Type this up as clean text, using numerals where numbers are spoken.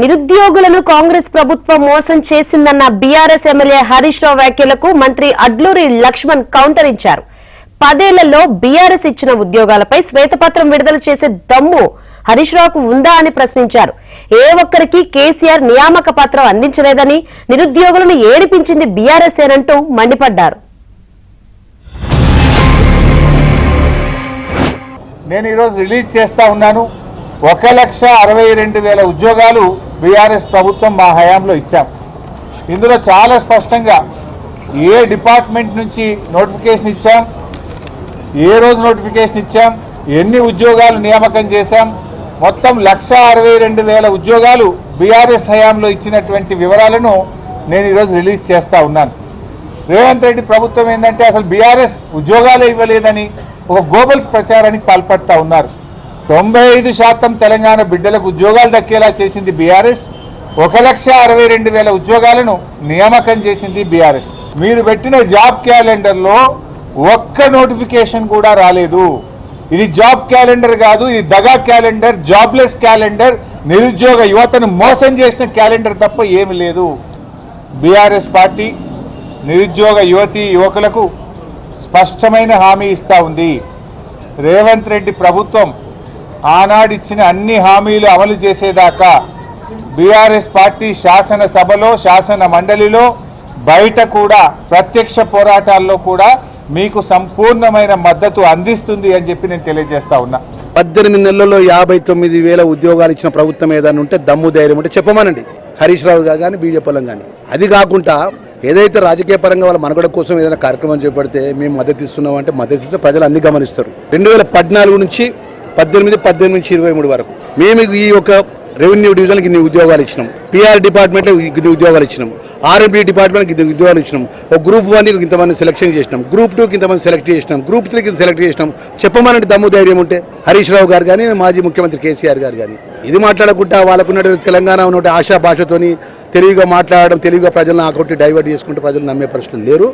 నిరుద్యోగులను కాంగ్రెస్ ప్రభుత్వం మోసం చేసిందన్న బీఆర్ఎస్ ఎమ్మెల్యే హరీష్ రావు వ్యాఖ్యలకు మంత్రి అడ్లూరి లక్ష్మణ్ కౌంటర్ ఇచ్చారు. 10 ఏళ్లలో బీఆర్ఎస్ ఇచ్చిన ఉద్యోగాలపై శ్వేతపత్రం విడుదల చేసే దమ్ము హరీష్ రావుకు ఉందా అని ప్రశ్నించారు. ఏ ఒక్కరికి కేసీఆర్ నియామక పత్రం అందించలేదని, నిరుద్యోగులను ఏడిపించింది బీఆర్ఎస్ ఏనంటూ మండిపడ్డారు. నేను ఈరోజు రిలీజ్ చేస్తా ఉన్నాను. 1,62,000 ఉద్యోగాలు బీఆర్ఎస్ ప్రభుత్వం మా హయాంలో ఇచ్చాం. ఇందులో చాలా స్పష్టంగా ఏ డిపార్ట్మెంట్ నుంచి నోటిఫికేషన్ ఇచ్చాం, ఏ రోజు నోటిఫికేషన్ ఇచ్చాం, ఎన్ని ఉద్యోగాలు నియామకం చేశాం, మొత్తం 1,62,000 ఉద్యోగాలు బీఆర్ఎస్ హయాంలో ఇచ్చినటువంటి వివరాలను నేను ఈరోజు రిలీజ్ చేస్తూ ఉన్నాను. రేవంత్ రెడ్డి ప్రభుత్వం ఏంటంటే అసలు బీఆర్ఎస్ ఉద్యోగాలు ఇవ్వలేదని ఒక గోబల్స్ ప్రచారానికి పాల్పడుతూ ఉన్నారు. 95% తెలంగాణ బిడ్డలకు ఉద్యోగాలు దక్కేలా చేసింది బీఆర్ఎస్. 1,62,000 ఉద్యోగాలను నియామకం చేసింది బీఆర్ఎస్. మీరు పెట్టిన జాబ్ క్యాలెండర్లో ఒక్క నోటిఫికేషన్ కూడా రాలేదు. ఇది జాబ్ క్యాలెండర్ కాదు, ఇది దగా క్యాలెండర్, జాబ్లెస్ క్యాలెండర్, నిరుద్యోగ యువతను మోసం చేసిన క్యాలెండర్ తప్ప ఏమి లేదు. బీఆర్ఎస్ పార్టీ నిరుద్యోగ యువకులకు స్పష్టమైన హామీ ఇస్తూ ఉంది. రేవంత్ రెడ్డి ప్రభుత్వం ఆనాడిచ్చిన అన్ని హామీలు అమలు చేసేదాకా బీఆర్ఎస్ పార్టీ శాసనసభలో, శాసన మండలిలో, బయట కూడా ప్రత్యక్ష పోరాటాల్లో కూడా మీకు సంపూర్ణమైన మద్దతు అందిస్తుంది అని చెప్పి నేను తెలియజేస్తా ఉన్నా. 18 నెలల్లో 59,000 ఉద్యోగాలు ఇచ్చిన ప్రభుత్వం ఏదైనా ఉంటే దమ్ము ధైర్యం ఉంటే చెప్పమనండి. హరీష్ రావు గారు కానీ, బీజేపీలం కానీ. అది కాకుండా ఏదైతే రాజకీయ పరంగా వాళ్ళ మనుగడ కోసం ఏదైనా కార్యక్రమం చేపడితే మేము మద్దతు ఇస్తున్నాం అంటే మద్దతు ఇస్తే ప్రజలు అన్ని గమనిస్తారు. 2014 నుంచి 18 నుంచి 23 వరకు మేము ఈ యొక్క రెవెన్యూ డివిజన్కి ఇన్ని ఉద్యోగాలు ఇచ్చినాం, పిఆర్ డిపార్ట్మెంట్లో ఇన్ని ఉద్యోగాలు ఇచ్చినాం, ఆర్ఎంపీ డిపార్ట్మెంట్కి ఇన్ని ఉద్యోగాలు ఇచ్చినాం. ఒక గ్రూప్ 1కి ఇంతమంది సెలెక్షన్ చేసినాం, గ్రూప్ 2కి ఇంతమంది సెలెక్ట్ చేసినాం, గ్రూప్ 3కి సెలెక్ట్ చేసినాం. చెప్పమనండి దమ్ము ధైర్యం ఉంటే. హరీష్ రావు గారు కానీ, మాజీ ముఖ్యమంత్రి కేసీఆర్ గారు కానీ. ఇది మాట్లాడకుండా వాళ్ళకున్న తెలంగాణ ఉన్న ఆశా భాషతోని తెలివిగా మాట్లాడడం, తెలివిగా ప్రజలను ఆకొట్టి డైవర్ట్ చేసుకుంటే ప్రజలు నమ్మే పరిస్థితులు లేరు.